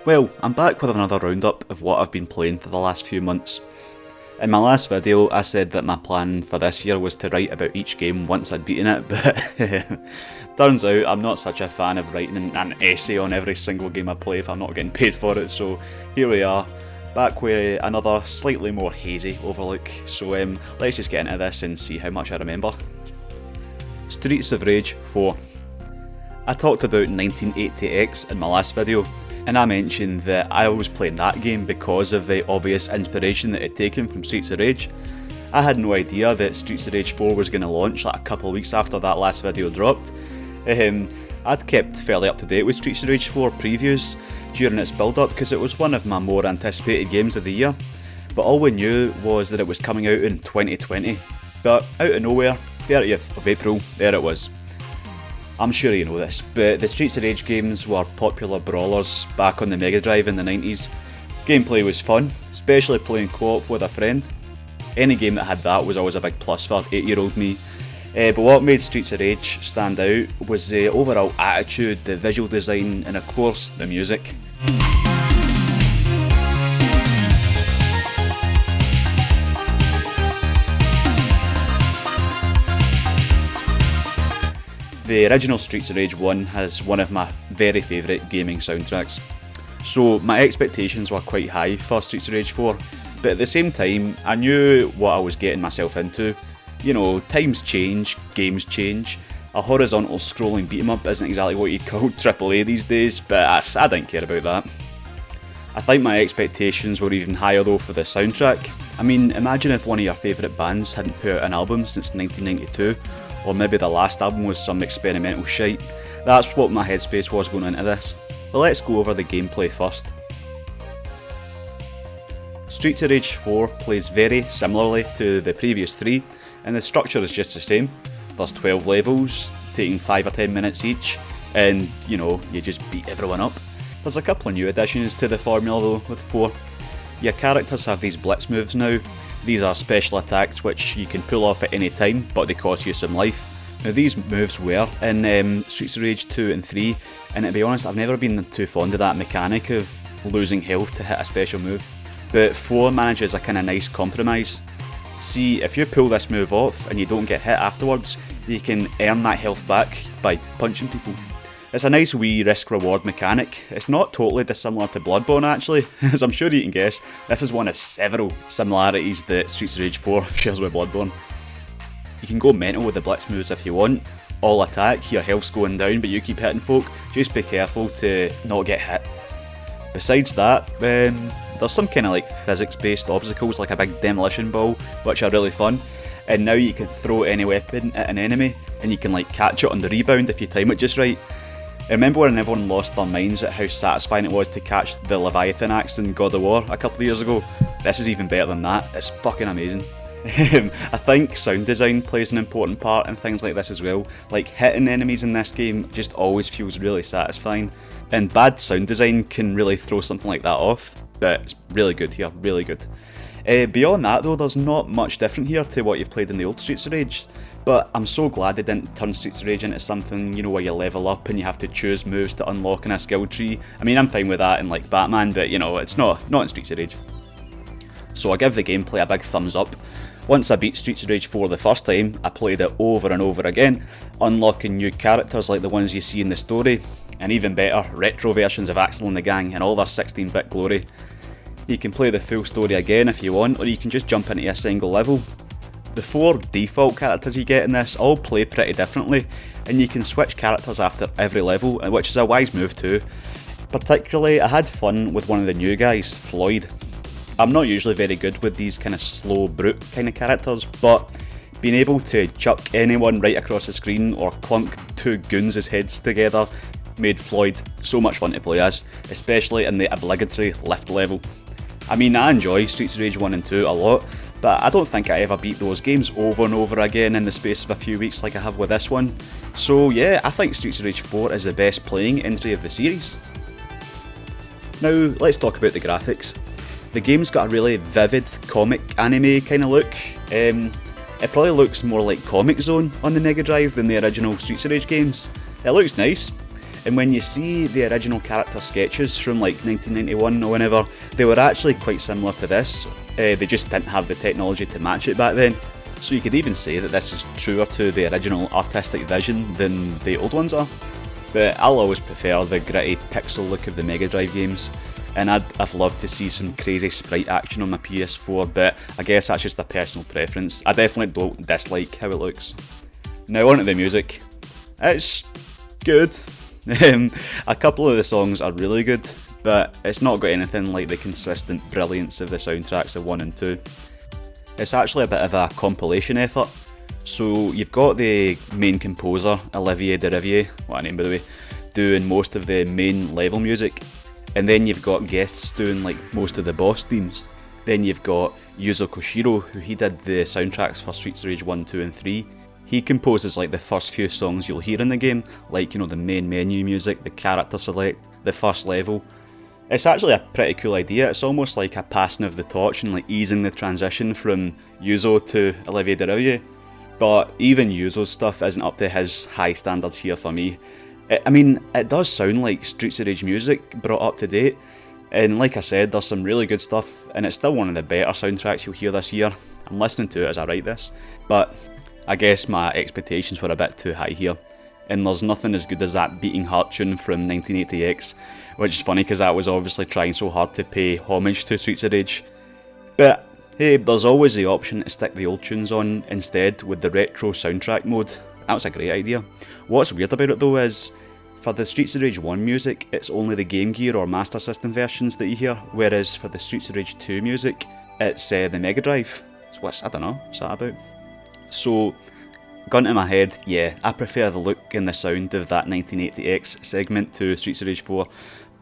Well, I'm back with another roundup of what I've been playing for the last few months. In my last video I said that my plan for this year was to write about each game once I'd beaten it, but turns out I'm not such a fan of writing an essay on every single game I play if I'm not getting paid for it, so here we are, back with another slightly more hazy overlook, so let's just get into this and see how much I remember. Streets of Rage 4. I talked about 1980X in my last video, and I mentioned that I was playing that game because of the obvious inspiration that it had taken from Streets of Rage. I had no idea that Streets of Rage 4 was going to launch like a couple of weeks after that last video dropped. I'd kept fairly up to date with Streets of Rage 4 previews during its build up because it was one of my more anticipated games of the year, but all we knew was that it was coming out in 2020. But out of nowhere, 30th of April, there it was. I'm sure you know this, but the Streets of Rage games were popular brawlers back on the Mega Drive in the 90s. Gameplay was fun, especially playing co-op with a friend. Any game that had that was always a big plus for 8-year-old me. But what made Streets of Rage stand out was the overall attitude, the visual design, and of course the music. The original Streets of Rage 1 has one of my very favourite gaming soundtracks, so my expectations were quite high for Streets of Rage 4, but at the same time I knew what I was getting myself into. You know, times change, games change. A horizontal scrolling beat 'em up isn't exactly what you'd call AAA these days, but I didn't care about that. I think my expectations were even higher though for the soundtrack. I mean, imagine if one of your favourite bands hadn't put out an album since 1992, or maybe the last album was some experimental shite. That's what my headspace was going into this. But let's go over the gameplay first. Streets of Rage 4 plays very similarly to the previous 3, and the structure is just the same. There's 12 levels, taking 5 or 10 minutes each, and you know, you just beat everyone up. There's a couple of new additions to the formula though with 4. Your characters have these blitz moves now. These are special attacks which you can pull off at any time, but they cost you some life. Now these moves were in Streets of Rage 2 and 3, and to be honest I've never been too fond of that mechanic of losing health to hit a special move. But 4 manages a kind of nice compromise. See, if you pull this move off and you don't get hit afterwards, you can earn that health back by punching people. It's a nice wee risk-reward mechanic. It's not totally dissimilar to Bloodborne actually, as I'm sure you can guess. This is one of several similarities that Streets of Rage 4 shares with Bloodborne. You can go mental with the blitz moves if you want. All attack, your health's going down but you keep hitting folk, just be careful to not get hit. Besides that, there's some kind of like physics-based obstacles like a big demolition ball, which are really fun. And now you can throw any weapon at an enemy and you can like catch it on the rebound if you time it just right. I remember when everyone lost their minds at how satisfying it was to catch the Leviathan axe in God of War a couple of years ago. This is even better than that, it's fucking amazing. I think sound design plays an important part in things like this as well. Like hitting enemies in this game just always feels really satisfying, and bad sound design can really throw something like that off, but it's really good here, really good. Beyond that though, there's not much different here to what you've played in the old Streets of Rage, but I'm so glad they didn't turn Streets of Rage into something, you know, where you level up and you have to choose moves to unlock in a skill tree. I mean, I'm fine with that in like Batman, but you know, it's not in Streets of Rage. So I give the gameplay a big thumbs up. Once I beat Streets of Rage 4 the first time, I played it over and over again, unlocking new characters like the ones you see in the story, and even better, retro versions of Axel and the gang in all their 16-bit glory. You can play the full story again if you want, or you can just jump into a single level. The 4 default characters you get in this all play pretty differently, and you can switch characters after every level, which is a wise move too. Particularly, I had fun with one of the new guys, Floyd. I'm not usually very good with these kind of slow brute kind of characters, but being able to chuck anyone right across the screen or clunk 2 goons' heads together made Floyd so much fun to play as, especially in the obligatory lift level. I mean, I enjoy Streets of Rage 1 and 2 a lot, but I don't think I ever beat those games over and over again in the space of a few weeks like I have with this one. So yeah, I think Streets of Rage 4 is the best playing entry of the series. Now, let's talk about the graphics. The game's got a really vivid comic anime kind of look. It probably looks more like Comic Zone on the Mega Drive than the original Streets of Rage games. It looks nice. And when you see the original character sketches from like 1991 or whenever, they were actually quite similar to this. They just didn't have the technology to match it back then. So you could even say that this is truer to the original artistic vision than the old ones are. But I'll always prefer the gritty pixel look of the Mega Drive games, and I've loved to see some crazy sprite action on my PS4, but I guess that's just a personal preference. I definitely don't dislike how it looks. Now on to the music. It's good. A couple of the songs are really good, but it's not got anything like the consistent brilliance of the soundtracks of 1 and 2. It's actually a bit of a compilation effort. So you've got the main composer, Olivier Derivière, what a name by the way, doing most of the main level music, and then you've got guests doing like most of the boss themes. Then you've got Yuzo Koshiro, who he did the soundtracks for Streets of Rage 1, 2 and 3. He composes like the first few songs you'll hear in the game, like, you know, the main menu music, the character select, the first level. It's actually a pretty cool idea. It's almost like a passing of the torch and like easing the transition from Yuzo to Olivier Derivière. But even Yuzo's stuff isn't up to his high standards here for me. I mean, it does sound like Streets of Rage music brought up to date, and like I said, there's some really good stuff, and it's still one of the better soundtracks you'll hear this year. I'm listening to it as I write this, but I guess my expectations were a bit too high here, and there's nothing as good as that Beating Heart tune from 1980X, which is funny because that was obviously trying so hard to pay homage to Streets of Rage. But hey, there's always the option to stick the old tunes on instead with the retro soundtrack mode. That was a great idea. What's weird about it though is, for the Streets of Rage 1 music, it's only the Game Gear or Master System versions that you hear, whereas for the Streets of Rage 2 music, it's the Mega Drive. I don't know, what's that about? So, gun to my head, yeah, I prefer the look and the sound of that 1980X segment to Streets of Rage 4,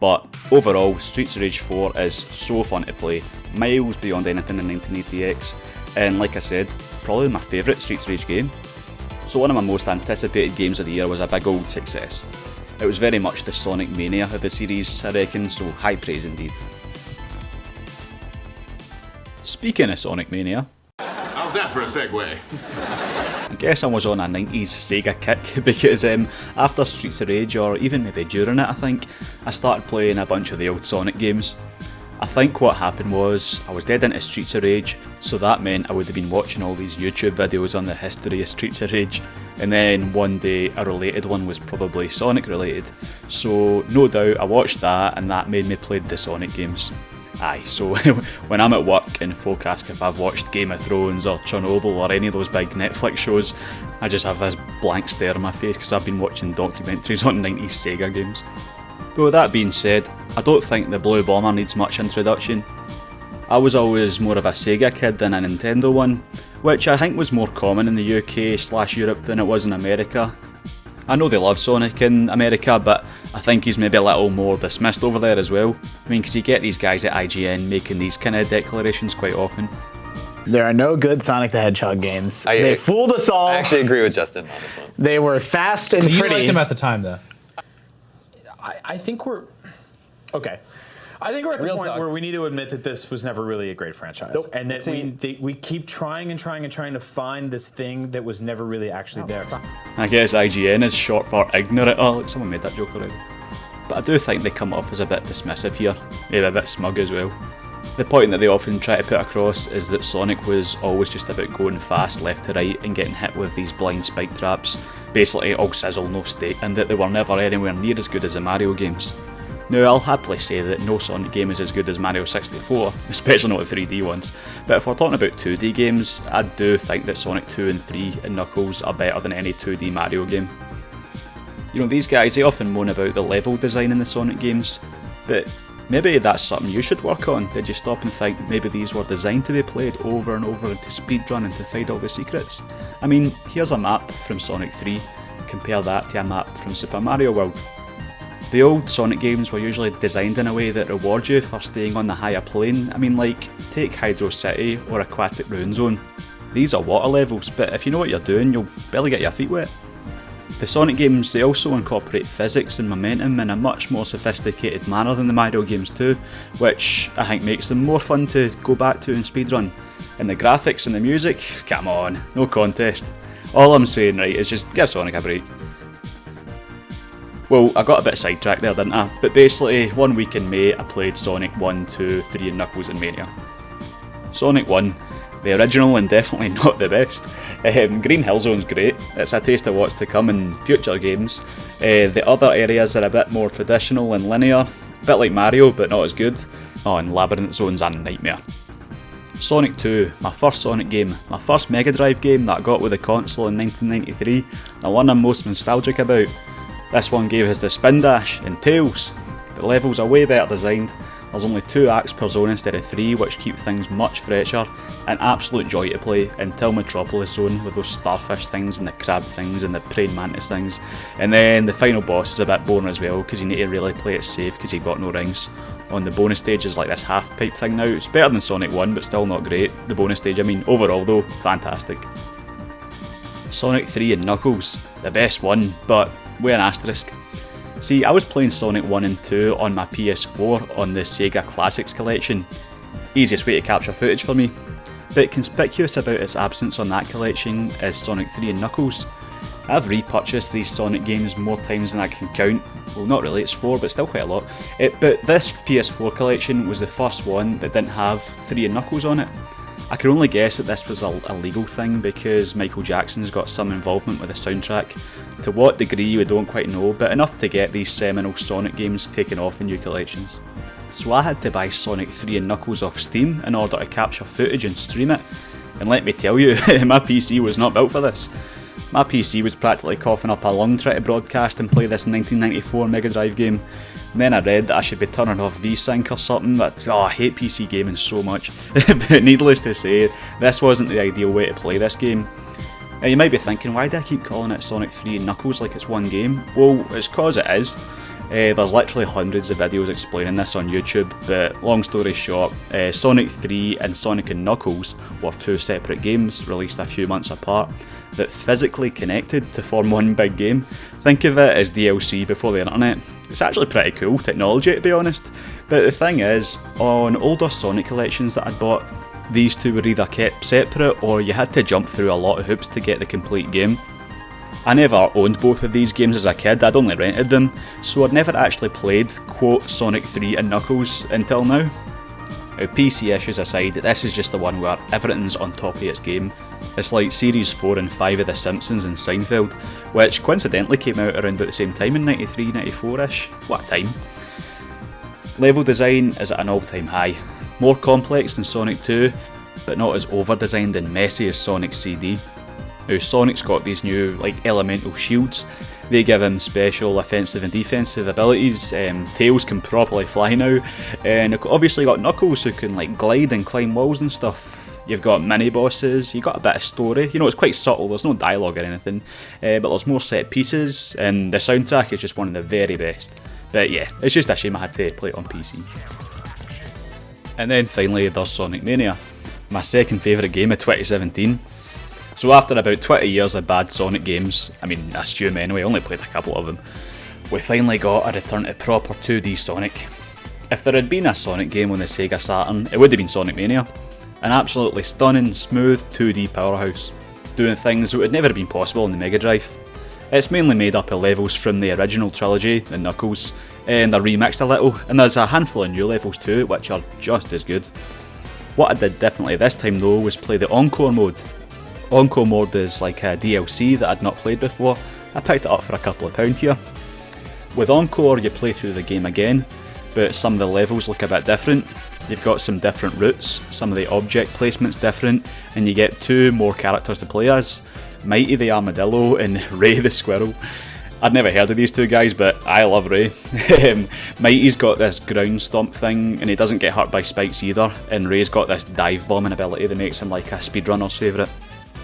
but overall, Streets of Rage 4 is so fun to play, miles beyond anything in 1980X, and like I said, probably my favourite Streets of Rage game. So one of my most anticipated games of the year was a big old success. It was very much the Sonic Mania of the series, I reckon, so high praise indeed. Speaking of Sonic Mania, how's that for a segue? I guess I was on a 90s Sega kick because after Streets of Rage, or even maybe during it I think, I started playing a bunch of the old Sonic games. I think what happened was, I was dead into Streets of Rage, so that meant I would have been watching all these YouTube videos on the history of Streets of Rage, and then one day a related one was probably Sonic related, so no doubt I watched that and that made me play the Sonic games. Aye, so when I'm at work and folk ask if I've watched Game of Thrones or Chernobyl or any of those big Netflix shows, I just have this blank stare on my face because I've been watching documentaries on 90s Sega games. But with that being said, I don't think the Blue Bomber needs much introduction. I was always more of a Sega kid than a Nintendo one, which I think was more common in the UK/Europe than it was in America. I know they love Sonic in America, but I think he's maybe a little more dismissed over there as well. I mean, because you get these guys at IGN making these kind of declarations quite often. There are no good Sonic the Hedgehog games. They fooled us all. I actually agree with Justin on this one. They were fast and You pretty. liked them at the time, though. I think we're okay. I think we're at the point where we need to admit that this was never really a great franchise, and that we keep trying and trying and trying to find this thing that was never really actually there. I guess IGN is short for ignorant. Oh, look, someone made that joke already. But I do think they come off as a bit dismissive here, maybe a bit smug as well. The point that they often try to put across is that Sonic was always just about going fast left to right and getting hit with these blind spike traps, basically all sizzle no steak, and that they were never anywhere near as good as the Mario games. Now, I'll happily say that no Sonic game is as good as Mario 64, especially not the 3D ones, but if we're talking about 2D games, I do think that Sonic 2 and 3 and Knuckles are better than any 2D Mario game. You know, these guys, they often moan about the level design in the Sonic games, but maybe that's something you should work on. Did you stop and think maybe these were designed to be played over and over and to speedrun and to find all the secrets? I mean, here's a map from Sonic 3, compare that to a map from Super Mario World. The old Sonic games were usually designed in a way that rewards you for staying on the higher plane. I mean, like, take Hydro City or Aquatic Ruin Zone. These are water levels, but if you know what you're doing, you'll barely get your feet wet. The Sonic games, they also incorporate physics and momentum in a much more sophisticated manner than the Mario games too, which I think makes them more fun to go back to and speedrun. And the graphics and the music, come on, no contest. All I'm saying, right, is just give Sonic a break. Well, I got a bit sidetracked there, didn't I? But basically, one week in May, I played Sonic 1, 2, 3 and Knuckles and Mania. Sonic 1, the original and definitely not the best. Green Hill Zone's great, it's a taste of what's to come in future games. The other areas are a bit more traditional and linear, a bit like Mario but not as good. Oh, and Labyrinth Zone's a nightmare. Sonic 2, my first Sonic game, my first Mega Drive game that I got with the console in 1993, the one I'm most nostalgic about. This one gave us the Spin Dash and Tails. The levels are way better designed, there's only 2 acts per zone instead of 3 which keep things much fresher, an absolute joy to play until Metropolis Zone with those starfish things and the crab things and the praying mantis things, and then the final boss is a bit boring as well because you need to really play it safe because you've got no rings. On the bonus stage is like this half pipe thing now, it's better than Sonic 1 but still not great, the bonus stage I mean, overall though, fantastic. Sonic 3 and Knuckles, the best one, but with an asterisk. See, I was playing Sonic 1 and 2 on my PS4 on the Sega Classics collection. Easiest way to capture footage for me. But conspicuous about its absence on that collection is Sonic 3 and Knuckles. I've repurchased these Sonic games more times than I can count. Well, not really, it's 4, but still quite a lot. But this PS4 collection was the first one that didn't have 3 and Knuckles on it. I can only guess that this was a legal thing because Michael Jackson's got some involvement with the soundtrack. To what degree we don't quite know, but enough to get these seminal Sonic games taken off in new collections. So I had to buy Sonic 3 and Knuckles off Steam in order to capture footage and stream it. And let me tell you, my PC was not built for this. My PC was practically coughing up a lung trying to broadcast and play this 1994 Mega Drive game. And then I read that I should be turning off VSync or something, but I hate PC gaming so much. But needless to say, this wasn't the ideal way to play this game. Now you might be thinking, why do I keep calling it Sonic 3 and Knuckles like it's one game? Well, it's cause it is. There's literally hundreds of videos explaining this on YouTube, but long story short, Sonic 3 and Sonic and Knuckles were 2 separate games released a few months apart that physically connected to form one big game. Think of it as DLC before the internet. It's actually pretty cool technology to be honest, but the thing is, on older Sonic collections that I'd bought, these two were either kept separate or you had to jump through a lot of hoops to get the complete game. I never owned both of these games as a kid, I'd only rented them, so I'd never actually played, quote, Sonic 3 and Knuckles until now. Now PC issues aside, this is just the one where everything's on top of its game. It's like Series 4 and 5 of The Simpsons and Seinfeld, which coincidentally came out around about the same time in 93, 94ish. What a time. Level design is at an all-time high. More complex than Sonic 2, but not as over-designed and messy as Sonic CD. Now Sonic's got these new elemental shields. They give him special offensive and defensive abilities. Tails can properly fly now, and you've obviously got Knuckles who can glide and climb walls and stuff. You've got mini bosses, you've got a bit of story, it's quite subtle, there's no dialogue or anything, but there's more set pieces, and the soundtrack is just one of the very best. But yeah, it's just a shame I had to play it on PC. And then finally there's Sonic Mania, my second favourite game of 2017. So after about 20 years of bad Sonic games, I assume them anyway, I only played a couple of them, we finally got a return to proper 2D Sonic. If there had been a Sonic game on the Sega Saturn, it would have been Sonic Mania. An absolutely stunning, smooth 2D powerhouse, doing things that would never have been possible on the Mega Drive. It's mainly made up of levels from the original trilogy, the Knuckles, and they're remixed a little, and there's a handful of new levels too, which are just as good. What I did differently this time though was play the Encore mode. Encore mode is like a DLC that I'd not played before. I picked it up for a couple of £2 here. With Encore you play through the game again, but some of the levels look a bit different. You've got some different routes, some of the object placement's different, and you get 2 more characters to play as, Mighty the Armadillo and Ray the Squirrel. I'd never heard of these 2 guys, but I love Ray. Mighty's got this ground stomp thing, and he doesn't get hurt by spikes either, and Ray's got this dive bombing ability that makes him like a speedrunner's favourite.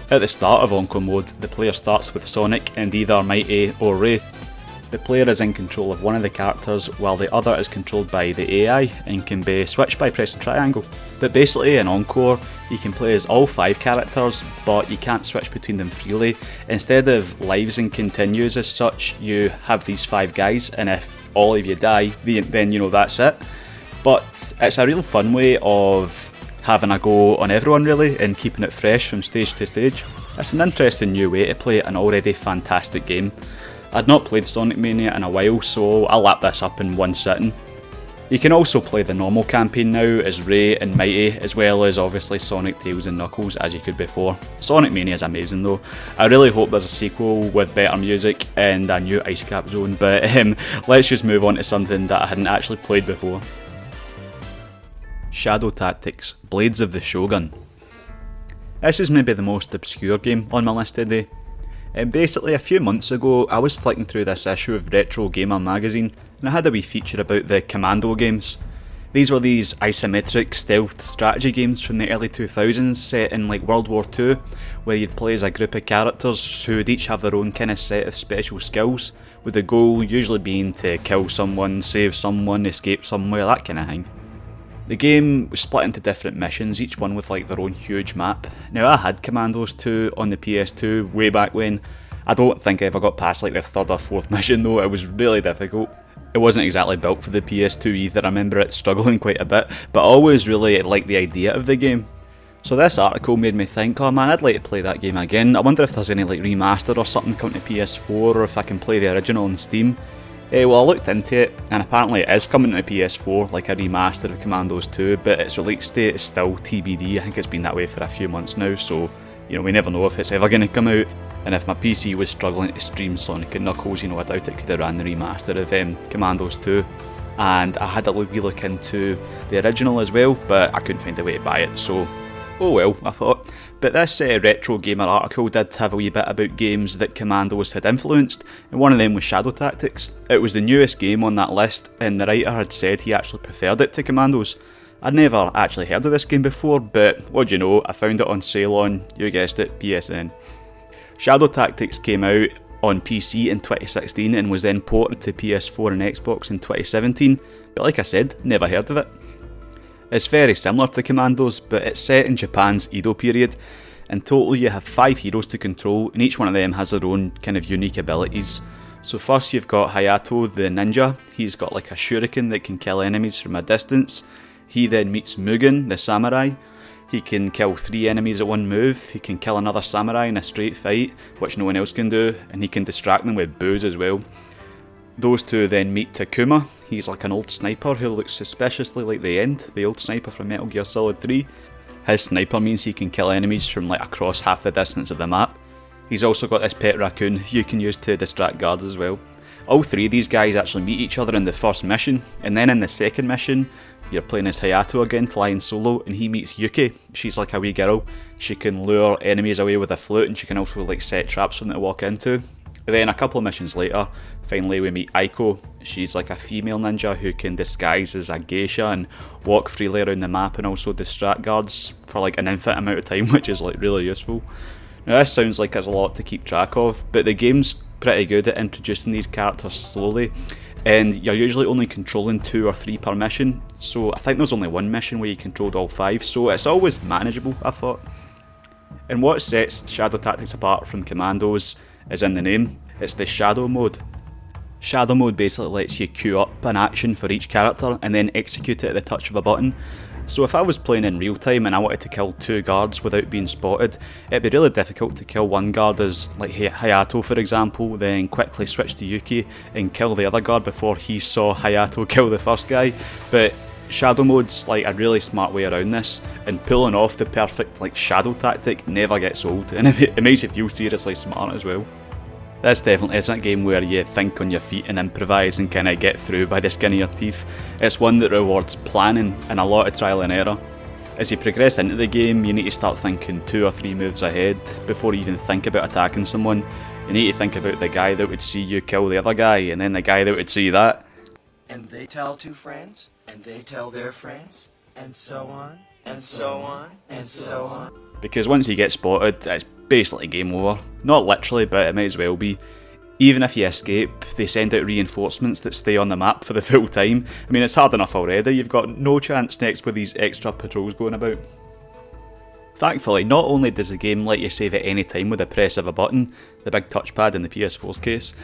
At the start of Encore mode, the player starts with Sonic and either Mighty or Ray. The player is in control of one of the characters while the other is controlled by the AI and can be switched by pressing triangle. But basically in Encore, you can play as all 5 characters, but you can't switch between them freely. Instead of lives and continues as such, you have these 5 guys, and if all of you die, then that's it. But it's a real fun way of having a go on everyone really, and keeping it fresh from stage to stage. It's an interesting new way to play an already fantastic game. I'd not played Sonic Mania in a while, so I'll lap this up in one sitting. You can also play the normal campaign now as Ray and Mighty, as well as obviously Sonic, Tails and Knuckles as you could before. Sonic Mania is amazing though. I really hope there's a sequel with better music and a new ice cap zone, but let's just move on to something that I hadn't actually played before. Shadow Tactics, Blades of the Shogun. This is maybe the most obscure game on my list today. Basically, a few months ago, I was flicking through this issue of Retro Gamer magazine, and I had a wee feature about the Commando games. These were these isometric stealth strategy games from the early 2000s set in like World War II, where you'd play as a group of characters who would each have their own kind of set of special skills, with the goal usually being to kill someone, save someone, escape somewhere, that kind of thing. The game was split into different missions, each one with like their own huge map. Now I had Commandos 2 on the PS2 way back when. I don't think I ever got past like the third or fourth mission though, it was really difficult. It wasn't exactly built for the PS2 either, I remember it struggling quite a bit, but I always really liked the idea of the game. So this article made me think, oh man, I'd like to play that game again. I wonder if there's any like remaster or something coming to PS4, or if I can play the original on Steam. Well, I looked into it, and apparently it is coming to PS4, like a remaster of Commandos 2, but its release date is still TBD. I think it's been that way for a few months now, so we never know if it's ever going to come out. And if my PC was struggling to stream Sonic and Knuckles, I doubt it could have ran the remaster of Commandos 2. And I had a wee look into the original as well, but I couldn't find a way to buy it, so oh well, I thought. But this Retro Gamer article did have a wee bit about games that Commandos had influenced, and one of them was Shadow Tactics. It was the newest game on that list, and the writer had said he actually preferred it to Commandos. I'd never actually heard of this game before, but what do you know, I found it on sale on, you guessed it, PSN. Shadow Tactics came out on PC in 2016 and was then ported to PS4 and Xbox in 2017, but like I said, never heard of it. It's very similar to Commandos, but it's set in Japan's Edo period. In total you have 5 heroes to control, and each one of them has their own kind of unique abilities. So first you've got Hayato the ninja. He's got like a shuriken that can kill enemies from a distance. He then meets Mugen the samurai. He can kill 3 enemies at one move. He can kill another samurai in a straight fight, which no one else can do, and he can distract them with bows as well. Those two then meet Takuma. He's like an old sniper who looks suspiciously like the End, the old sniper from Metal Gear Solid 3. His sniper means he can kill enemies from like across half the distance of the map. He's also got this pet raccoon you can use to distract guards as well. All 3 of these guys actually meet each other in the first mission, and then in the second mission, you're playing as Hayato again, flying solo, and he meets Yuki. She's like a wee girl. She can lure enemies away with a flute, and she can also like set traps for them to walk into. Then a couple of missions later, finally we meet Aiko. She's like a female ninja who can disguise as a geisha and walk freely around the map and also distract guards for like an infinite amount of time, which is like really useful. Now this sounds like there's a lot to keep track of, but the game's pretty good at introducing these characters slowly, and you're usually only controlling 2 or 3 per mission, so I think there's only one mission where you controlled all 5, so it's always manageable, I thought. And what sets Shadow Tactics apart from Commandos is in the name. It's the Shadow mode. Shadow mode basically lets you queue up an action for each character and then execute it at the touch of a button. So if I was playing in real time and I wanted to kill 2 guards without being spotted, it'd be really difficult to kill one guard as like Hayato for example, then quickly switch to Yuki and kill the other guard before he saw Hayato kill the first guy. But Shadow mode's like a really smart way around this, and pulling off the perfect like shadow tactic never gets old, and it makes you feel seriously smart as well. This definitely isn't a game where you think on your feet and improvise and kind of get through by the skin of your teeth. It's one that rewards planning and a lot of trial and error. As you progress into the game, you need to start thinking 2 or 3 moves ahead before you even think about attacking someone. You need to think about the guy that would see you kill the other guy, and then the guy that would see that. And they tell 2 friends, and they tell their friends, and so on, and so on, and so on. Because once you get spotted, it's basically game over. Not literally, but it might as well be. Even if you escape, they send out reinforcements that stay on the map for the full time. I mean, it's hard enough already, you've got no chance next with these extra patrols going about. Thankfully, not only does the game let you save at any time with the press of a button, the big touchpad in the PS4's case,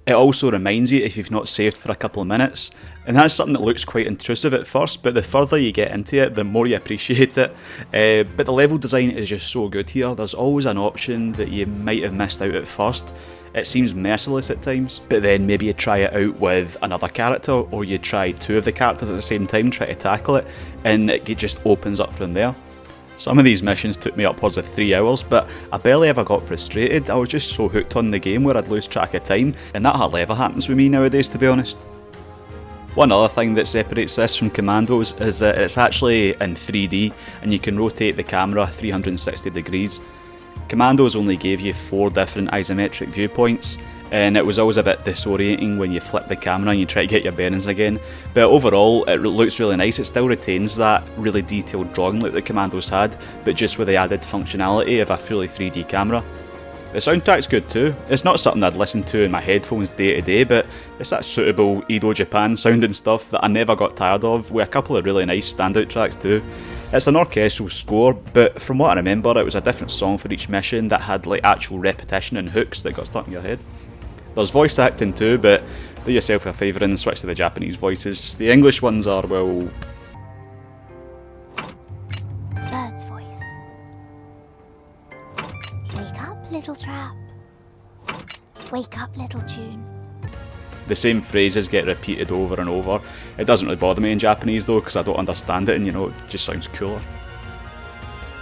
it also reminds you if you've not saved for a couple of minutes, and that's something that looks quite intrusive at first, but the further you get into it, the more you appreciate it. But the level design is just so good here. There's always an option that you might have missed out at first, It seems merciless at times, but then maybe you try it out with another character, or you try two of the characters at the same time, try to tackle it, and it just opens up from there. Some of these missions took me upwards of 3 hours, but I barely ever got frustrated. I was just so hooked on the game where I'd lose track of time, and that hardly ever happens with me nowadays, to be honest. One other thing that separates this from Commandos is that it's actually in 3D, and you can rotate the camera 360 degrees. Commandos only gave you 4 different isometric viewpoints, and it was always a bit disorienting when you flip the camera and you try to get your bearings again. But overall, it looks really nice. It still retains that really detailed drawing look that Commandos had, but just with the added functionality of a fully 3D camera. The soundtrack's good too. It's not something I'd listen to in my headphones day to day, but it's that suitable Edo Japan sounding stuff that I never got tired of, with a couple of really nice standout tracks too. It's an orchestral score, but from what I remember, it was a different song for each mission that had like actual repetition and hooks that got stuck in your head. There's voice acting too, but do yourself a favour and switch to the Japanese voices. The English ones are, well... Bird's voice. Wake up, little trap. Wake up, little tune. The same phrases get repeated over and over. It doesn't really bother me in Japanese though, because I don't understand it and it just sounds cooler.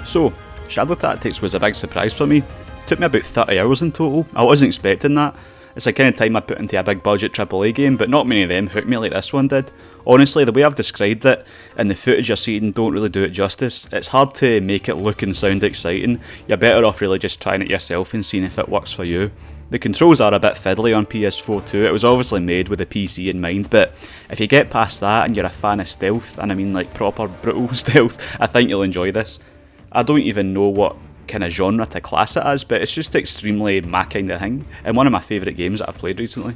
So, Shadow Tactics was a big surprise for me. It took me about 30 hours in total. I wasn't expecting that. It's the kind of time I put into a big budget AAA game, but not many of them hooked me like this one did. Honestly, the way I've described it, and the footage you're seeing don't really do it justice. It's hard to make it look and sound exciting. You're better off really just trying it yourself and seeing if it works for you. The controls are a bit fiddly on PS4 too. It was obviously made with a PC in mind, but if you get past that and you're a fan of stealth, and I mean like proper brutal stealth, I think you'll enjoy this. I don't even know what kind of genre to class it as, but it's just extremely my kind of thing, and one of my favourite games that I've played recently.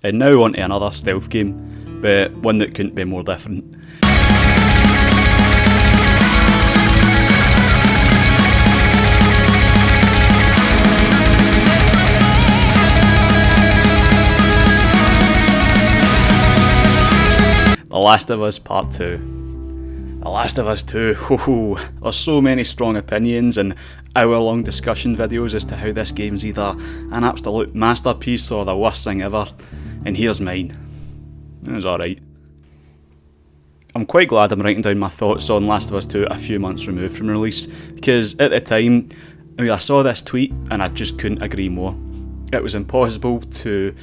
And now on to another stealth game, but one that couldn't be more different. The Last of Us Part 2. The Last of Us 2, there's so many strong opinions and hour-long discussion videos as to how this game's either an absolute masterpiece or the worst thing ever, and here's mine. It was alright. I'm quite glad I'm writing down my thoughts on Last of Us 2 a few months removed from release, because at the time, I saw this tweet and I just couldn't agree more. It was impossible to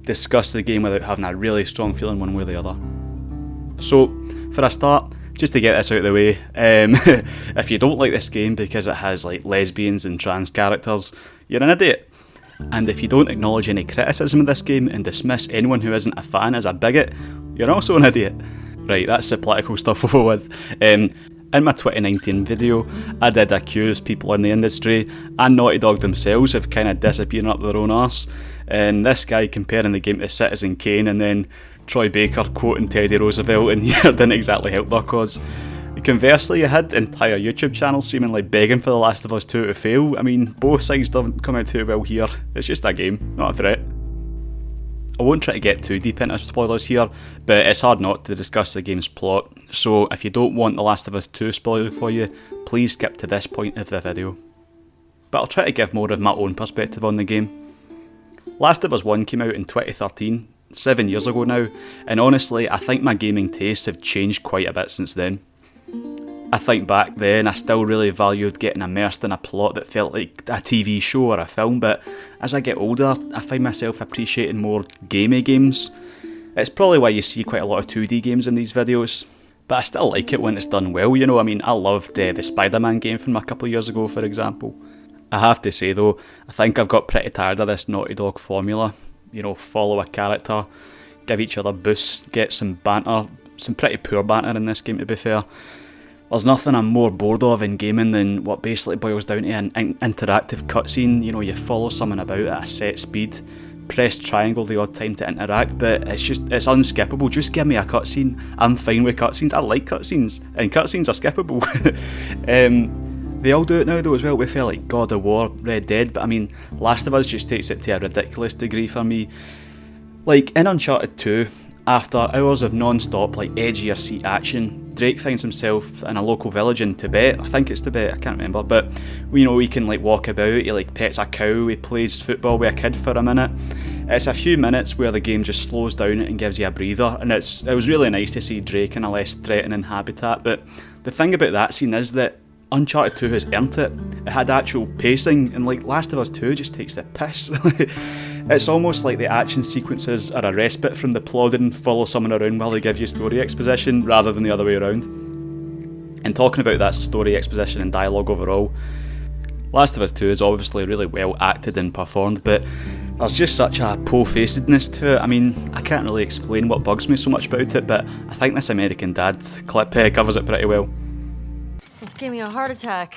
discuss the game without having a really strong feeling one way or the other. So, for a start, just to get this out of the way, if you don't like this game because it has like lesbians and trans characters, you're an idiot. And if you don't acknowledge any criticism of this game and dismiss anyone who isn't a fan as a bigot, you're also an idiot. Right, that's the political stuff over with. In my 2019 video, I did accuse people in the industry and Naughty Dog themselves of kind of disappearing up their own arse, and this guy comparing the game to Citizen Kane and then Troy Baker quoting Teddy Roosevelt in here didn't exactly help their cause. Conversely, you had entire YouTube channels seemingly begging for The Last of Us 2 to fail. I mean, both sides don't come out too well here. It's just a game, not a threat. I won't try to get too deep into spoilers here, but it's hard not to discuss the game's plot, so if you don't want The Last of Us 2 spoiled for you, please skip to this point of the video. But I'll try to give more of my own perspective on the game. Last of Us 1 came out in 2013, 7 years ago now, and honestly I think my gaming tastes have changed quite a bit since then. I think back then I still really valued getting immersed in a plot that felt like a TV show or a film, but as I get older I find myself appreciating more gamey games. It's probably why you see quite a lot of 2D games in these videos, but I still like it when it's done well, I mean, I loved the Spider-Man game from a couple of years ago, for example. I have to say though, I think I've got pretty tired of this Naughty Dog formula. Follow a character, give each other boosts, get some banter, some pretty poor banter in this game to be fair. There's nothing I'm more bored of in gaming than what basically boils down to an interactive cutscene. You follow someone about at a set speed, press triangle the odd time to interact, but it's unskippable. Just give me a cutscene. I'm fine with cutscenes. I like cutscenes, and cutscenes are skippable. They all do it now though as well with like God of War, Red Dead, but I mean, Last of Us just takes it to a ridiculous degree for me. Like in Uncharted 2, after hours of non-stop like edge of your seat action, Drake finds himself in a local village in Tibet. I think it's Tibet, I can't remember, but you know, he can like walk about, he like pets a cow, he plays football with a kid for a minute. It's a few minutes where the game just slows down and gives you a breather, and it was really nice to see Drake in a less threatening habitat. But the thing about that scene is that Uncharted 2 has earned it. It had actual pacing, and like Last of Us 2 just takes the piss. It's almost like the action sequences are a respite from the plodding follow someone around while they give you story exposition, rather than the other way around. And talking about that story exposition and dialogue overall, Last of Us 2 is obviously really well acted and performed, but there's just such a po-facedness to it. I mean, I can't really explain what bugs me so much about it, but I think this American Dad clip covers it pretty well. Almost gave me a heart attack.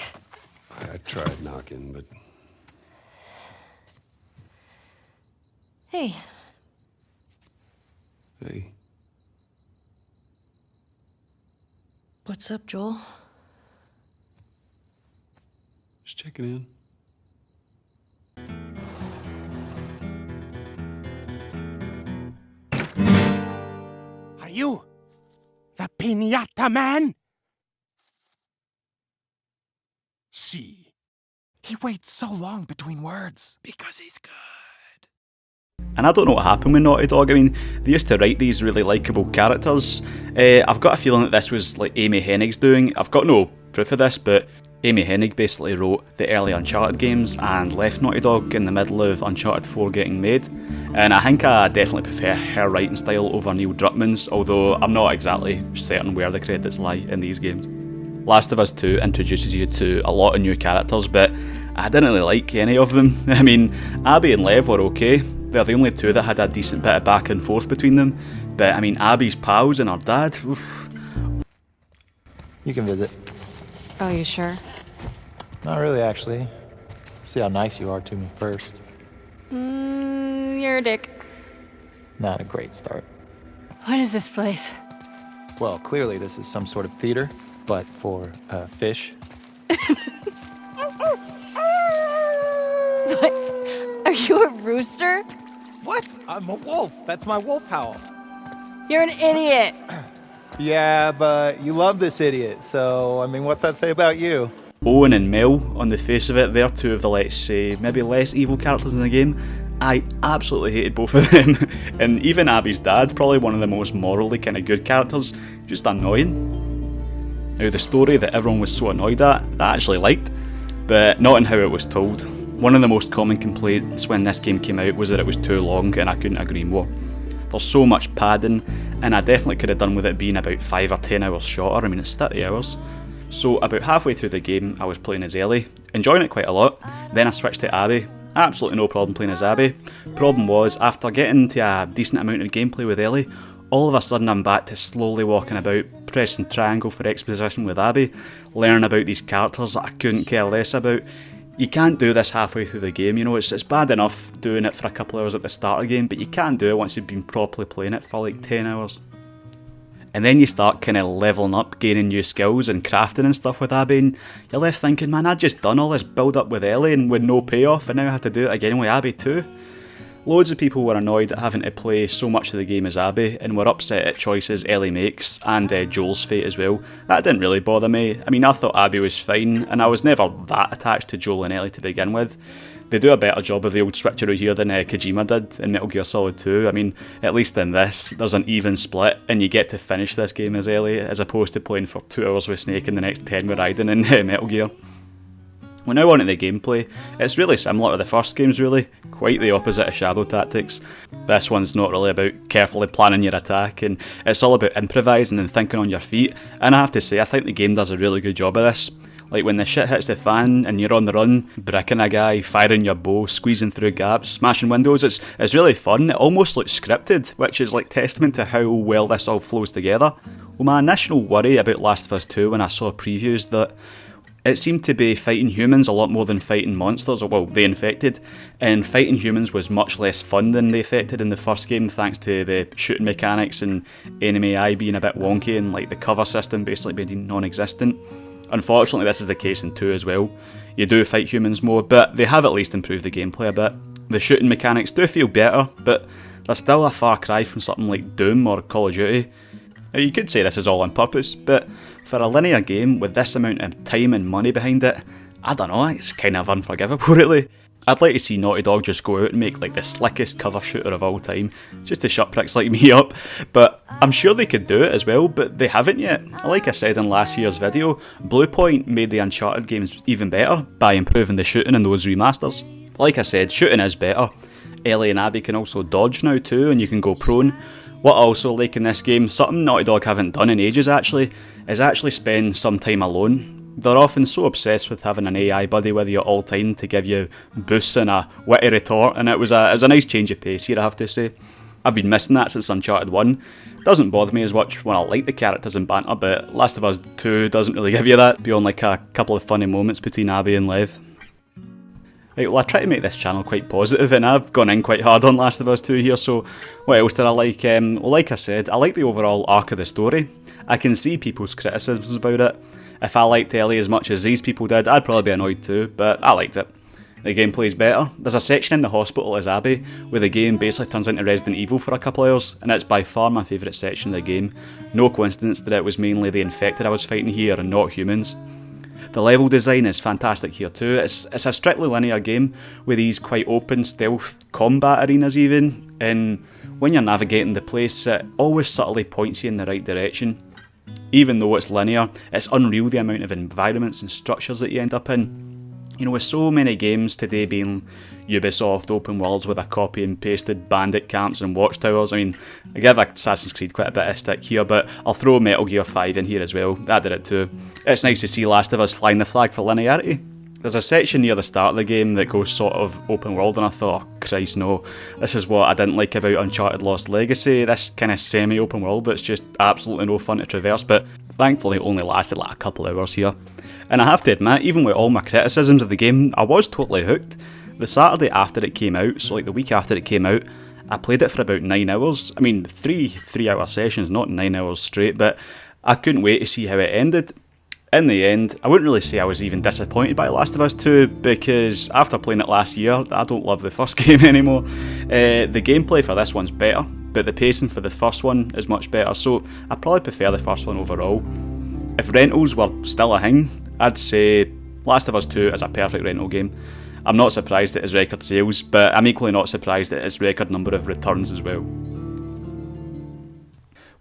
I tried knocking, but... Hey. Hey. What's up, Joel? Just checking in. Are you the piñata man? See, he waits so long between words because he's good. And I don't know what happened with Naughty Dog. I mean, they used to write these really likeable characters. I've got a feeling that this was like Amy Hennig's doing. I've got no proof of this, but Amy Hennig basically wrote the early Uncharted games and left Naughty Dog in the middle of Uncharted 4 getting made. And I think I definitely prefer her writing style over Neil Druckmann's, although I'm not exactly certain where the credits lie in these games. Last of Us 2 introduces you to a lot of new characters, but I didn't really like any of them. I mean, Abby and Lev were okay. They're the only two that had a decent bit of back and forth between them. But I mean, Abby's pals and her dad, oof. You can visit. Oh, you sure? Not really, actually. See how nice you are to me first. You're a dick. Not a great start. What is this place? Well, clearly this is some sort of theater, but for fish. What? Are you a rooster? What? I'm a wolf. That's my wolf howl. You're an idiot. Yeah, but you love this idiot, so, I mean, what's that say about you? Owen and Mel, on the face of it, they're two of the, let's say, maybe less evil characters in the game. I absolutely hated both of them. And even Abby's dad, probably one of the most morally kind of good characters, just annoying. Now, the story that everyone was so annoyed at, I actually liked, but not in how it was told. One of the most common complaints when this game came out was that it was too long, and I couldn't agree more. There's so much padding, and I definitely could have done with it being about 5 or 10 hours shorter. I mean, it's 30 hours. So about halfway through the game, I was playing as Ellie, enjoying it quite a lot. Then I switched to Abby. Absolutely no problem playing as Abby. Problem was, after getting to a decent amount of gameplay with Ellie, all of a sudden I'm back to slowly walking about, pressing triangle for exposition with Abby, learning about these characters that I couldn't care less about. You can't do this halfway through the game, you know, it's bad enough doing it for a couple hours at the start of the game, but you can't do it once you've been properly playing it for like 10 hours. And then you start kind of levelling up, gaining new skills and crafting and stuff with Abby, and you're left thinking, man, I'd just done all this build up with Ellie and with no payoff, and now I have to do it again with Abby too. Loads of people were annoyed at having to play so much of the game as Abby, and were upset at choices Ellie makes, and Joel's fate as well. That didn't really bother me. I mean, I thought Abby was fine, and I was never that attached to Joel and Ellie to begin with. They do a better job of the old switcheroo here than Kojima did in Metal Gear Solid 2. I mean, at least in this, there's an even split, and you get to finish this game as Ellie, as opposed to playing for 2 hours with Snake and the next 10 with Raiden in Metal Gear. We're now on to the gameplay. It's really similar to the first games really, quite the opposite of Shadow Tactics. This one's not really about carefully planning your attack, and it's all about improvising and thinking on your feet, and I have to say I think the game does a really good job of this. Like when the shit hits the fan and you're on the run, bricking a guy, firing your bow, squeezing through gaps, smashing windows, it's really fun. It almost looks scripted, which is like testament to how well this all flows together. Well, my initial worry about Last of Us 2 when I saw previews that it seemed to be fighting humans a lot more than fighting monsters, or well, the infected, and fighting humans was much less fun than the infected in the first game thanks to the shooting mechanics and enemy AI being a bit wonky and like the cover system basically being non-existent. Unfortunately this is the case in 2 as well. You do fight humans more, but they have at least improved the gameplay a bit. The shooting mechanics do feel better, but they're still a far cry from something like Doom or Call of Duty. Now you could say this is all on purpose, but for a linear game with this amount of time and money behind it, I don't know, it's kind of unforgivable really. I'd like to see Naughty Dog just go out and make like the slickest cover shooter of all time, just to shut pricks like me up, but I'm sure they could do it as well, but they haven't yet. Like I said in last year's video, Bluepoint made the Uncharted games even better by improving the shooting in those remasters. Like I said, shooting is better. Ellie and Abby can also dodge now too, and you can go prone. What I also like in this game, something Naughty Dog haven't done in ages actually, is actually spend some time alone. They're often so obsessed with having an AI buddy with you at all time to give you boosts and a witty retort, and it was a nice change of pace here, I have to say. I've been missing that since Uncharted 1. It doesn't bother me as much when I like the characters and banter, but Last of Us 2 doesn't really give you that, beyond like a couple of funny moments between Abby and Lev. Right, well I try to make this channel quite positive, and I've gone in quite hard on Last of Us 2 here, so what else did I like? Well, like I said, I like the overall arc of the story. I can see people's criticisms about it. If I liked Ellie as much as these people did, I'd probably be annoyed too, but I liked it. The gameplay's better. There's a section in the hospital as Abby, where the game basically turns into Resident Evil for a couple of hours, and it's by far my favourite section of the game. No coincidence that it was mainly the infected I was fighting here and not humans. The level design is fantastic here too. It's a strictly linear game with these quite open stealth combat arenas even, and when you're navigating the place it always subtly points you in the right direction. Even though it's linear, it's unreal the amount of environments and structures that you end up in. You know, with so many games today being Ubisoft open worlds with a copy and pasted bandit camps and watchtowers, I mean, I give Assassin's Creed quite a bit of stick here, but I'll throw Metal Gear 5 in here as well. That did it too. It's nice to see Last of Us flying the flag for linearity. There's a section near the start of the game that goes sort of open world, and I thought, oh Christ no, this is what I didn't like about Uncharted Lost Legacy, this kind of semi-open world that's just absolutely no fun to traverse, but thankfully it only lasted like a couple of hours here. And I have to admit, even with all my criticisms of the game, I was totally hooked. The Saturday after it came out, so like the week after it came out, I played it for about 9 hours. I mean, 3-hour sessions, not 9 hours straight, but I couldn't wait to see how it ended. In the end, I wouldn't really say I was even disappointed by Last of Us 2, because after playing it last year, I don't love the first game anymore. The gameplay for this one's better, but the pacing for the first one is much better, so I probably prefer the first one overall. If rentals were still a thing, I'd say Last of Us 2 is a perfect rental game. I'm not surprised at its record sales, but I'm equally not surprised at its record number of returns as well.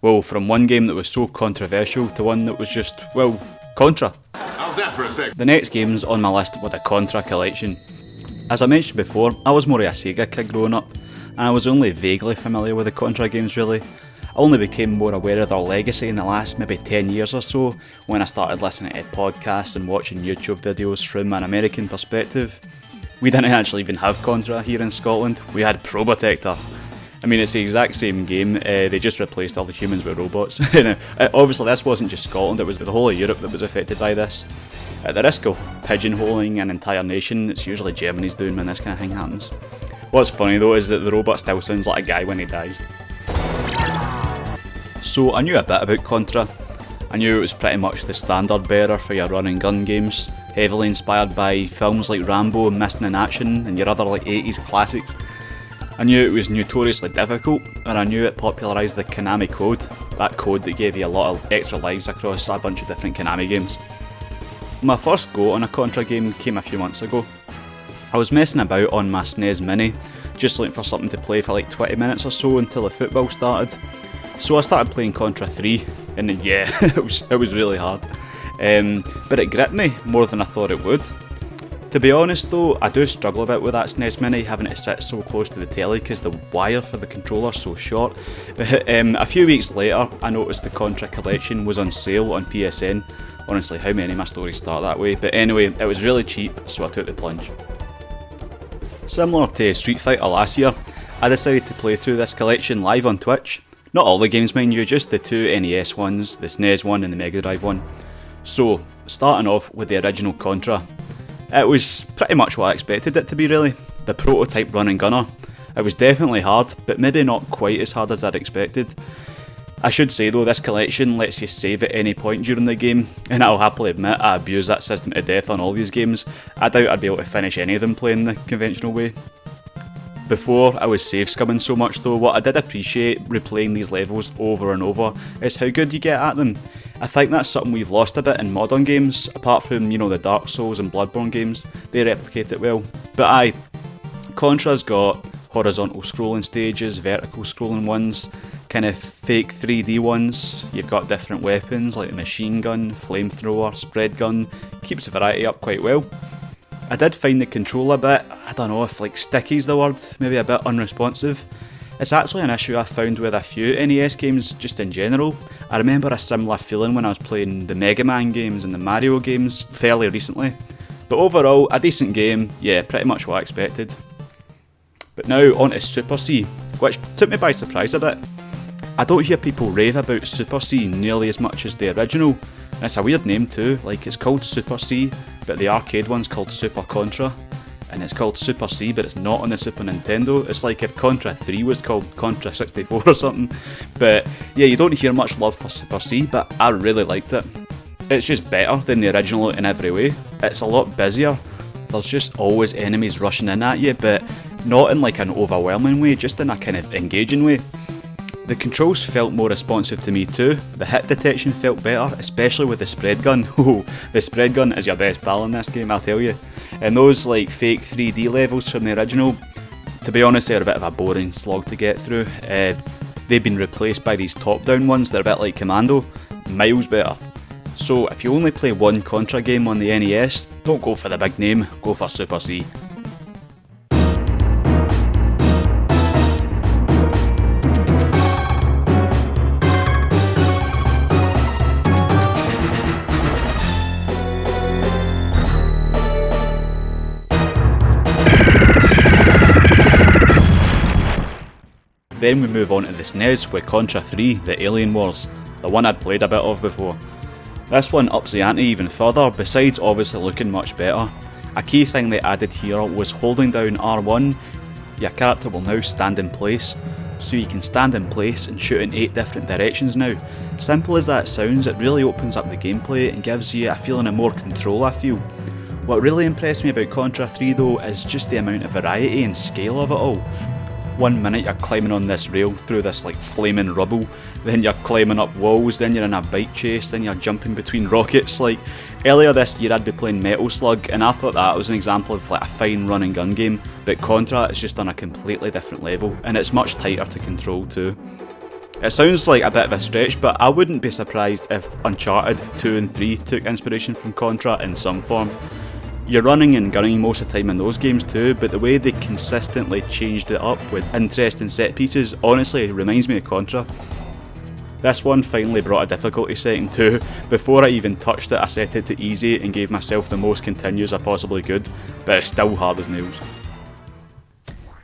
Well, from one game that was so controversial to one that was just, well, Contra. How's that for a sec? The next games on my list were the Contra Collection. As I mentioned before, I was more of a Sega kid growing up, and I was only vaguely familiar with the Contra games really. I only became more aware of their legacy in the last maybe 10 years or so, when I started listening to podcasts and watching YouTube videos from an American perspective. We didn't actually even have Contra here in Scotland, we had Probotector. I mean, it's the exact same game, they just replaced all the humans with robots. Obviously this wasn't just Scotland, it was the whole of Europe that was affected by this. At the risk of pigeonholing an entire nation, it's usually Germany's doing when this kind of thing happens. What's funny though is that the robot still sounds like a guy when he dies. So I knew a bit about Contra. I knew it was pretty much the standard bearer for your run and gun games, heavily inspired by films like Rambo and Missing in Action and your other like 80s classics. I knew it was notoriously difficult, and I knew it popularised the Konami code, that code that gave you a lot of extra lives across a bunch of different Konami games. My first go on a Contra game came a few months ago. I was messing about on my SNES Mini, just looking for something to play for like 20 minutes or so until the football started. So I started playing Contra 3, and then, yeah, it was really hard. But it gripped me more than I thought it would. To be honest though, I do struggle a bit with that SNES Mini, having to sit so close to the telly because the wire for the controller's so short. A few weeks later, I noticed the Contra Collection was on sale on PSN. Honestly, how many of my stories start that way? But anyway, it was really cheap, so I took the plunge. Similar to Street Fighter last year, I decided to play through this collection live on Twitch. Not all the games mind you, just the two NES ones, the SNES one and the Mega Drive one. So, starting off with the original Contra. It was pretty much what I expected it to be really, the prototype run and gunner. It was definitely hard, but maybe not quite as hard as I'd expected. I should say though, this collection lets you save at any point during the game, and I'll happily admit I abuse that system to death on all these games. I doubt I'd be able to finish any of them playing the conventional way. Before, I was save scumming so much though. What I did appreciate replaying these levels over and over is how good you get at them. I think that's something we've lost a bit in modern games, apart from, you know, the Dark Souls and Bloodborne games. They replicate it well. But aye, Contra's got horizontal scrolling stages, vertical scrolling ones, kind of fake 3D ones. You've got different weapons like a machine gun, flamethrower, spread gun. Keeps the variety up quite well. I did find the control a bit, I don't know if like sticky's the word, maybe a bit unresponsive. It's actually an issue I found with a few NES games just in general. I remember a similar feeling when I was playing the Mega Man games and the Mario games fairly recently. But overall, a decent game, yeah, pretty much what I expected. But now on to Super C, which took me by surprise a bit. I don't hear people rave about Super C nearly as much as the original. And it's a weird name too, like it's called Super C, but the arcade one's called Super Contra. And it's called Super C, but it's not on the Super Nintendo. It's like if Contra 3 was called Contra 64 or something. But yeah, you don't hear much love for Super C, but I really liked it. It's just better than the original in every way. It's a lot busier. There's just always enemies rushing in at you, but not in like an overwhelming way, just in a kind of engaging way. The controls felt more responsive to me too. The hit detection felt better, especially with the spread gun. Oh, the spread gun is your best pal in this game, I'll tell you. And those like fake 3D levels from the original, to be honest, they're a bit of a boring slog to get through. They've been replaced by these top-down ones that are a bit like Commando, miles better. So if you only play one Contra game on the NES, don't go for the big name, go for Super C. Then we move on to the SNES with Contra III, the Alien Wars, the one I'd played a bit of before. This one ups the ante even further, besides obviously looking much better. A key thing they added here was holding down R1, your character will now stand in place, so you can stand in place and shoot in 8 different directions now. Simple as that sounds, it really opens up the gameplay and gives you a feeling of more control, I feel. What really impressed me about Contra 3 though is just the amount of variety and scale of it all. 1 minute you're climbing on this rail through this like flaming rubble, then you're climbing up walls, then you're in a bike chase, then you're jumping between rockets. Like earlier this year I'd be playing Metal Slug and I thought that was an example of like a fine run and gun game, but Contra is just on a completely different level and it's much tighter to control too. It sounds like a bit of a stretch, but I wouldn't be surprised if Uncharted 2 and 3 took inspiration from Contra in some form. You're running and gunning most of the time in those games too, but the way they consistently changed it up with interesting set pieces honestly reminds me of Contra. This one finally brought a difficulty setting too. Before I even touched it I set it to easy and gave myself the most continues I possibly could, but it's still hard as nails.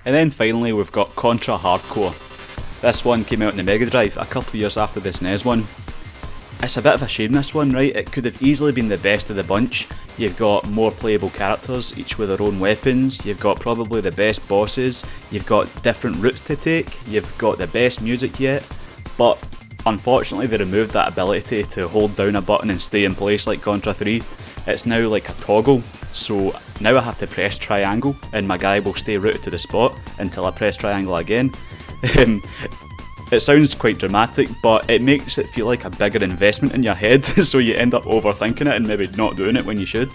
And then finally we've got Contra Hardcore. This one came out on the Mega Drive a couple of years after the SNES one. It's a bit of a shame this one, right? It could have easily been the best of the bunch. You've got more playable characters, each with their own weapons, you've got probably the best bosses, you've got different routes to take, you've got the best music yet, but unfortunately they removed that ability to hold down a button and stay in place like Contra 3. It's now like a toggle, so now I have to press triangle and my guy will stay rooted to the spot until I press triangle again. It sounds quite dramatic, but it makes it feel like a bigger investment in your head, so you end up overthinking it and maybe not doing it when you should.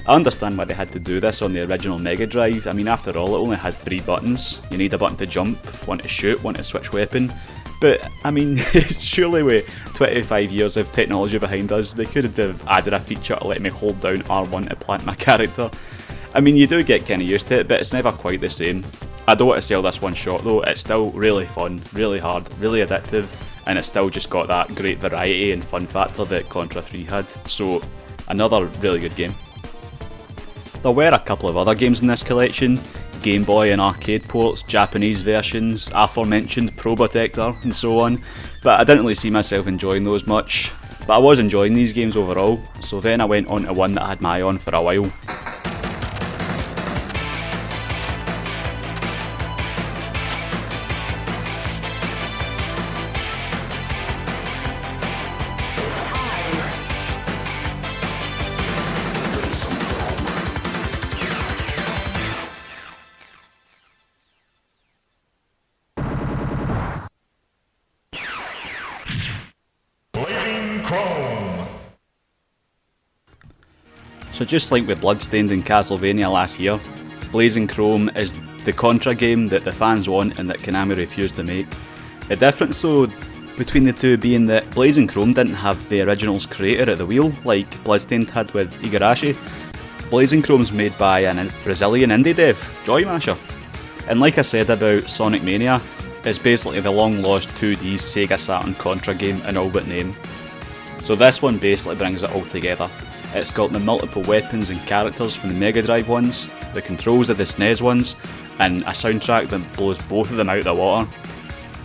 I understand why they had to do this on the original Mega Drive. I mean, after all, it only had 3 buttons. You need a button to jump, one to shoot, one to switch weapon. But, I mean, surely with 25 years of technology behind us, they could have added a feature to let me hold down R1 to plant my character. I mean, you do get kind of used to it, but it's never quite the same. I don't want to sell this one short though, it's still really fun, really hard, really addictive, and it's still just got that great variety and fun factor that Contra 3 had, so another really good game. There were a couple of other games in this collection, Game Boy and arcade ports, Japanese versions, aforementioned Probotector and so on, but I didn't really see myself enjoying those much, but I was enjoying these games overall, so then I went on to one that I had my eye on for a while. Chrome. So just like with Bloodstained and Castlevania last year, Blazing Chrome is the Contra game that the fans want and that Konami refused to make. The difference though between the two being that Blazing Chrome didn't have the original's creator at the wheel like Bloodstained had with Igarashi. Blazing Chrome's made by a Brazilian indie dev, Joy Masher. And like I said about Sonic Mania, it's basically the long lost 2D Sega Saturn Contra game in all but name. So this one basically brings it all together. It's got the multiple weapons and characters from the Mega Drive ones, the controls of the SNES ones, and a soundtrack that blows both of them out of the water.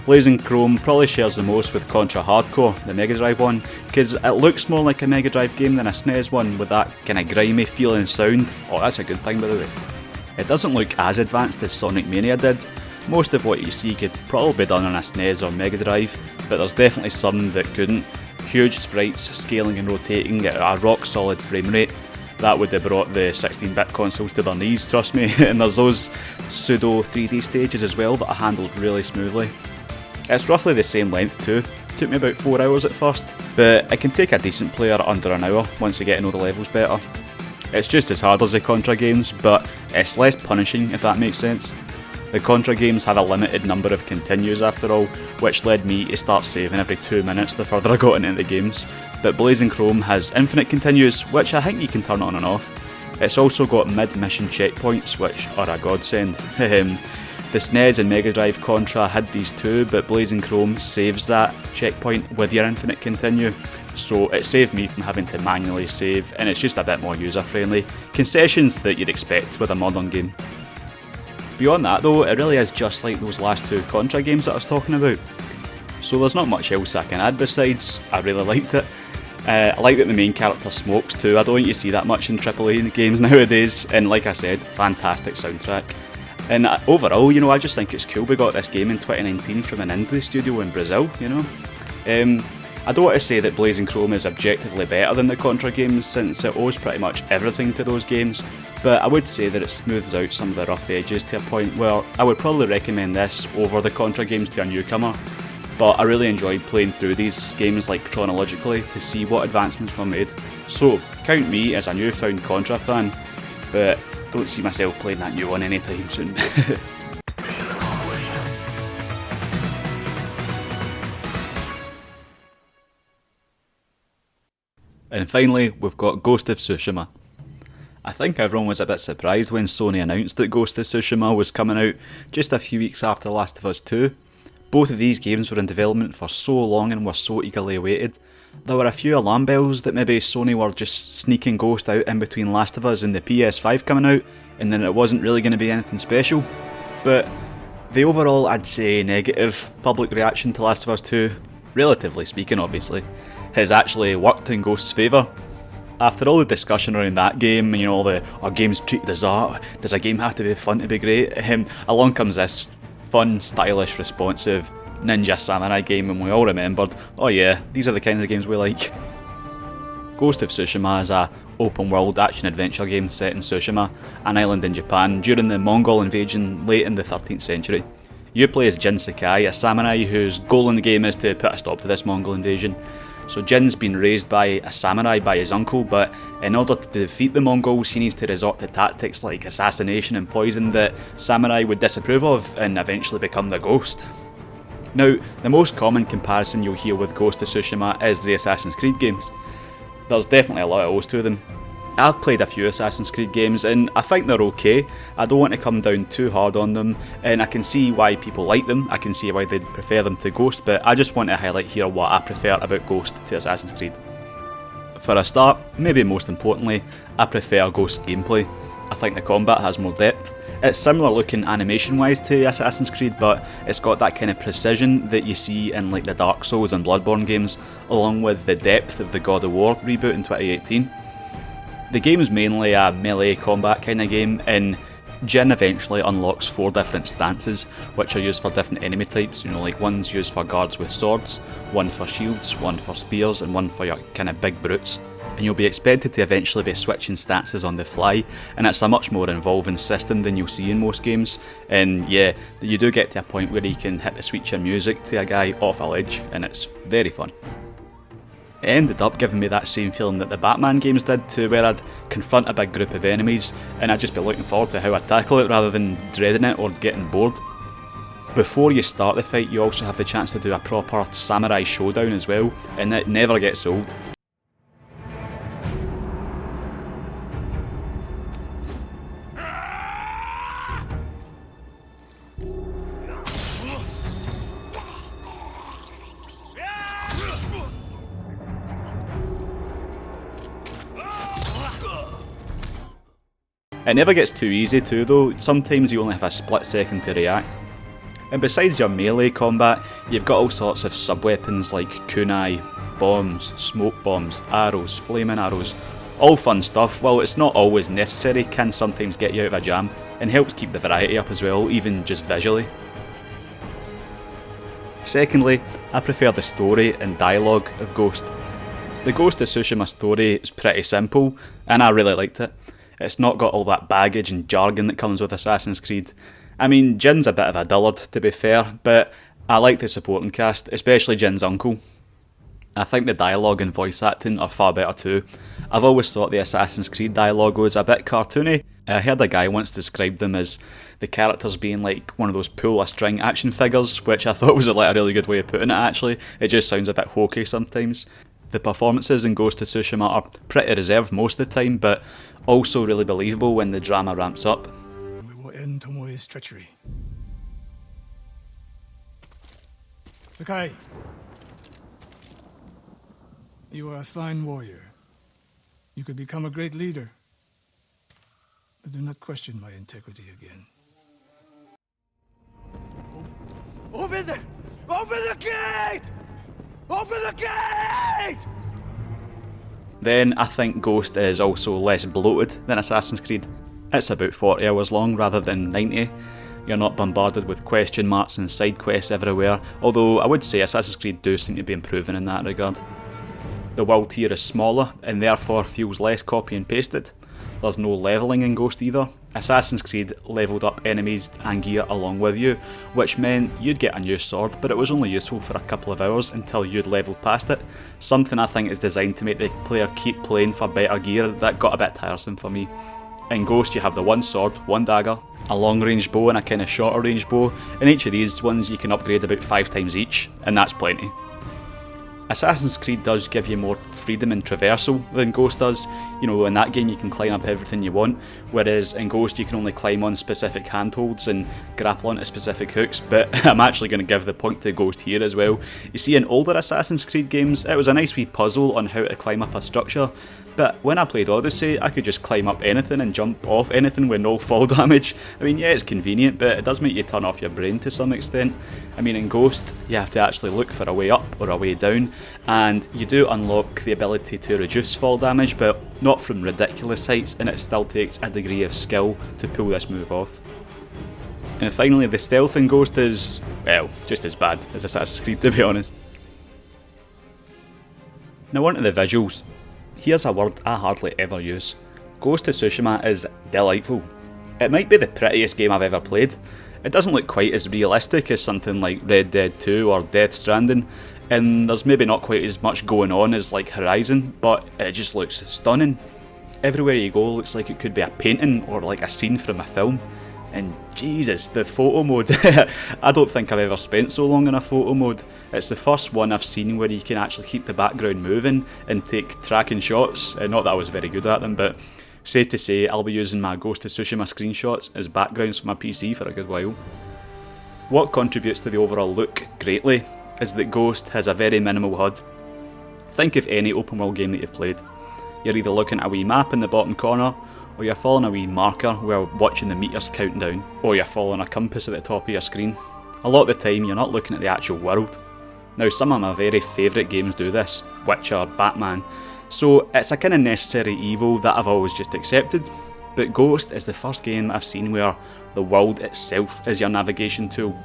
Blazing Chrome probably shares the most with Contra Hardcore, the Mega Drive one, because it looks more like a Mega Drive game than a SNES one with that kind of grimy feeling sound. Oh, that's a good thing by the way. It doesn't look as advanced as Sonic Mania did. Most of what you see could probably be done on a SNES or Mega Drive, but there's definitely some that couldn't. Huge sprites, scaling and rotating at a rock solid frame rate. That would have brought the 16-bit consoles to their knees, trust me. And there's those pseudo 3D stages as well that are handled really smoothly. It's roughly the same length too. Took me about 4 hours at first, but it can take a decent player under an hour once you get to know the levels better. It's just as hard as the Contra games, but it's less punishing if that makes sense. The Contra games had a limited number of continues after all, which led me to start saving every 2 minutes the further I got into the games. But Blazing Chrome has infinite continues, which I think you can turn on and off. It's also got mid-mission checkpoints, which are a godsend. The SNES and Mega Drive Contra had these too, but Blazing Chrome saves that checkpoint with your infinite continue, so it saved me from having to manually save, and it's just a bit more user friendly. Concessions that you'd expect with a modern game. Beyond that though, it really is just like those last two Contra games that I was talking about. So there's not much else I can add besides I really liked it. I like that the main character smokes too. I don't think you see that much in AAA games nowadays, and like I said, fantastic soundtrack. And overall, you know, I just think it's cool we got this game in 2019 from an indie studio in Brazil, you know. I don't want to say that Blazing Chrome is objectively better than the Contra games since it owes pretty much everything to those games, but I would say that it smooths out some of the rough edges to a point where I would probably recommend this over the Contra games to a newcomer. But I really enjoyed playing through these games like chronologically to see what advancements were made. So count me as a newfound Contra fan, but don't see myself playing that new one anytime soon. And finally, we've got Ghost of Tsushima. I think everyone was a bit surprised when Sony announced that Ghost of Tsushima was coming out just a few weeks after Last of Us 2. Both of these games were in development for so long and were so eagerly awaited. There were a few alarm bells that maybe Sony were just sneaking Ghost out in between Last of Us and the PS5 coming out, and then it wasn't really going to be anything special. But the overall, I'd say, negative public reaction to Last of Us 2, relatively speaking obviously, has actually worked in Ghost's favour. After all the discussion around that game, and you know, all the "are games treated as art? Does a game have to be fun to be great?" Along comes this fun, stylish, responsive ninja samurai game, and we all remembered, oh yeah, these are the kinds of games we like. Ghost of Tsushima is a open world action adventure game set in Tsushima, an island in Japan, during the Mongol invasion late in the 13th century. You play as Jin Sakai, a samurai whose goal in the game is to put a stop to this Mongol invasion. So Jin's been raised by a samurai by his uncle, but in order to defeat the Mongols he needs to resort to tactics like assassination and poison that samurai would disapprove of and eventually become the Ghost. Now, the most common comparison you'll hear with Ghost of Tsushima is the Assassin's Creed games. There's definitely a lot of O's to them. I've played a few Assassin's Creed games and I think they're okay. I don't want to come down too hard on them, and I can see why people like them, I can see why they'd prefer them to Ghost, but I just want to highlight here what I prefer about Ghost to Assassin's Creed. For a start, maybe most importantly, I prefer Ghost's gameplay. I think the combat has more depth. It's similar looking animation wise to Assassin's Creed, but it's got that kind of precision that you see in like the Dark Souls and Bloodborne games, along with the depth of the God of War reboot in 2018. The game is mainly a melee combat kind of game, and Jin eventually unlocks 4 different stances, which are used for different enemy types, you know, like one's used for guards with swords, one for shields, one for spears, and one for your kind of big brutes. And you'll be expected to eventually be switching stances on the fly, and it's a much more involving system than you'll see in most games. And yeah, you do get to a point where you can hit the switcher music to a guy off a ledge, and it's very fun. It ended up giving me that same feeling that the Batman games did too, where I'd confront a big group of enemies and I'd just be looking forward to how I'd tackle it rather than dreading it or getting bored. Before you start the fight, you also have the chance to do a proper samurai showdown as well, and it never gets old. It never gets too easy too though, sometimes you only have a split second to react. And besides your melee combat, you've got all sorts of sub-weapons like kunai, bombs, smoke bombs, arrows, flaming arrows. All fun stuff, while it's not always necessary, can sometimes get you out of a jam, and helps keep the variety up as well, even just visually. Secondly, I prefer the story and dialogue of Ghost. The Ghost of Tsushima story is pretty simple, and I really liked it. It's not got all that baggage and jargon that comes with Assassin's Creed. I mean, Jin's a bit of a dullard, to be fair, but I like the supporting cast, especially Jin's uncle. I think the dialogue and voice acting are far better too. I've always thought the Assassin's Creed dialogue was a bit cartoony. I heard a guy once describe them as the characters being like one of those pull-a-string action figures, which I thought was like a really good way of putting it actually. It just sounds a bit hokey sometimes. The performances in Ghost of Tsushima are pretty reserved most of the time, but also really believable when the drama ramps up. We will end Tomoe's treachery. Sakai, you are a fine warrior. You could become a great leader. But do not question my integrity again. Open the gate! Open the gate! Then I think Ghost is also less bloated than Assassin's Creed. It's about 40 hours long rather than 90. You're not bombarded with question marks and side quests everywhere, although I would say Assassin's Creed do seem to be improving in that regard. The world here is smaller and therefore feels less copy and pasted. There's no levelling in Ghost either. Assassin's Creed levelled up enemies and gear along with you, which meant you'd get a new sword, but it was only useful for a couple of hours until you'd levelled past it. Something I think is designed to make the player keep playing for better gear that got a bit tiresome for me. In Ghost you have the one sword, one dagger, a long range bow and a kind of shorter range bow, and each of these ones you can upgrade about 5 times each, and that's plenty. Assassin's Creed does give you more freedom and traversal than Ghost does. You know, in that game you can climb up everything you want, whereas in Ghost you can only climb on specific handholds and grapple onto specific hooks, but I'm actually going to give the point to Ghost here as well. You see, in older Assassin's Creed games it was a nice wee puzzle on how to climb up a structure, but when I played Odyssey I could just climb up anything and jump off anything with no fall damage. I mean, yeah, it's convenient, but it does make you turn off your brain to some extent. I mean, in Ghost you have to actually look for a way up or a way down, and you do unlock the ability to reduce fall damage, but not from ridiculous heights, and it still takes a degree of skill to pull this move off. And finally, the stealth in Ghost is, well, just as bad as Assassin's Creed, to be honest. Now on to the visuals. Here's a word I hardly ever use. Ghost of Tsushima is delightful. It might be the prettiest game I've ever played. It doesn't look quite as realistic as something like Red Dead 2 or Death Stranding, and there's maybe not quite as much going on as like Horizon, but it just looks stunning. Everywhere you go looks like it could be a painting or like a scene from a film. And Jesus, the photo mode. I don't think I've ever spent so long in a photo mode. It's the first one I've seen where you can actually keep the background moving and take tracking shots. Not that I was very good at them, but safe to say I'll be using my Ghost of Tsushima screenshots as backgrounds for my PC for a good while. What contributes to the overall look greatly is that Ghost has a very minimal HUD. Think of any open world game that you've played. You're either looking at a wee map in the bottom corner, or you're following a wee marker while watching the meters count down, or you're following a compass at the top of your screen. A lot of the time you're not looking at the actual world. Now, some of my very favourite games do this, Witcher, Batman, so it's a kind of necessary evil that I've always just accepted. But Ghost is the first game I've seen where the world itself is your navigation tool.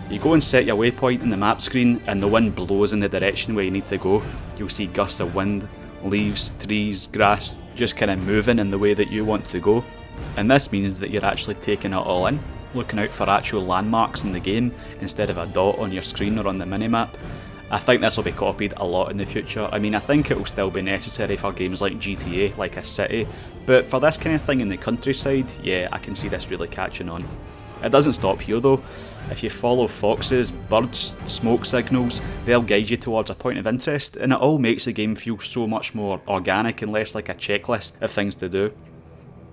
You go and set your waypoint in the map screen and the wind blows in the direction where you need to go. You'll see gusts of wind, leaves, trees, grass, just kind of moving in the way that you want to go. And this means that you're actually taking it all in, looking out for actual landmarks in the game instead of a dot on your screen or on the minimap. I think this will be copied a lot in the future. I mean, I think it will still be necessary for games like GTA, like a city, but for this kind of thing in the countryside, yeah, I can see this really catching on. It doesn't stop here though. If you follow foxes, birds, smoke signals, they'll guide you towards a point of interest, and it all makes the game feel so much more organic and less like a checklist of things to do.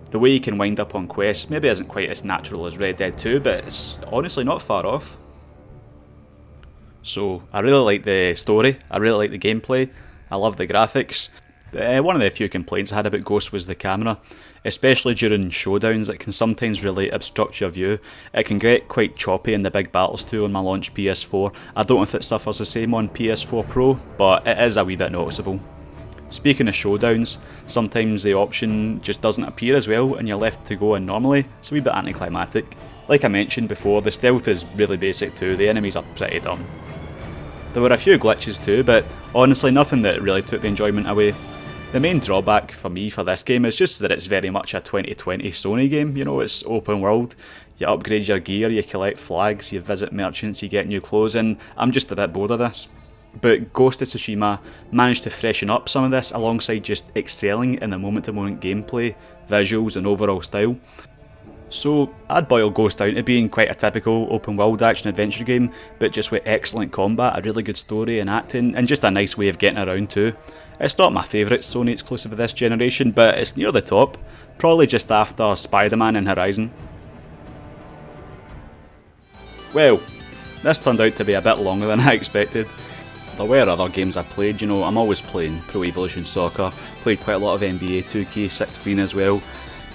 The way you can wind up on quests maybe isn't quite as natural as Red Dead 2, but it's honestly not far off. So, I really like the story, I really like the gameplay, I love the graphics. One of the few complaints I had about Ghost was the camera, especially during showdowns. It can sometimes really obstruct your view. It can get quite choppy in the big battles too on my launch PS4. I don't know if it suffers the same on PS4 Pro, but it is a wee bit noticeable. Speaking of showdowns, sometimes the option just doesn't appear as well and you're left to go in normally. It's a wee bit anticlimactic. Like I mentioned before, the stealth is really basic too, the enemies are pretty dumb. There were a few glitches too, but honestly nothing that really took the enjoyment away. The main drawback for me for this game is just that it's very much a 2020 Sony game, you know, it's open world, you upgrade your gear, you collect flags, you visit merchants, you get new clothes, and I'm just a bit bored of this. But Ghost of Tsushima managed to freshen up some of this alongside just excelling in the moment-to-moment gameplay, visuals and overall style. So I'd boil Ghost down to being quite a typical open world action adventure game, but just with excellent combat, a really good story and acting, and just a nice way of getting around too. It's not my favourite Sony exclusive of this generation, but it's near the top, probably just after Spider-Man and Horizon. Well, this turned out to be a bit longer than I expected. There were other games I played, you know, I'm always playing Pro Evolution Soccer, played quite a lot of NBA 2K16 as well.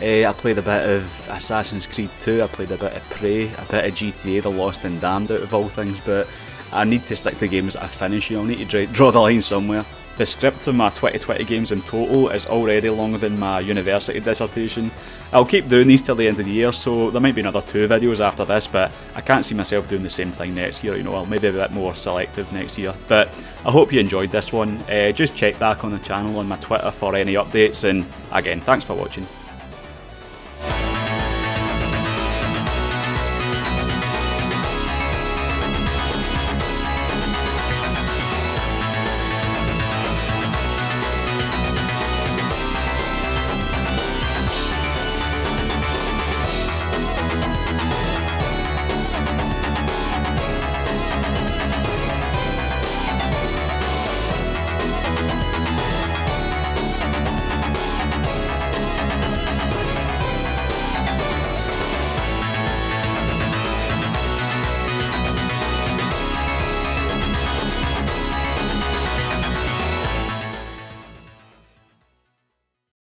I played a bit of Assassin's Creed 2, I played a bit of Prey, a bit of GTA The Lost and Damned out of all things, but I need to stick to games that I finish, you know, I need to draw the line somewhere. The script of my 2020 games in total is already longer than my university dissertation. I'll keep doing these till the end of the year, so there might be another 2 videos after this, but I can't see myself doing the same thing next year, you know, I'll maybe be a bit more selective next year. But I hope you enjoyed this one. Just check back on the channel on my Twitter for any updates, and again, thanks for watching.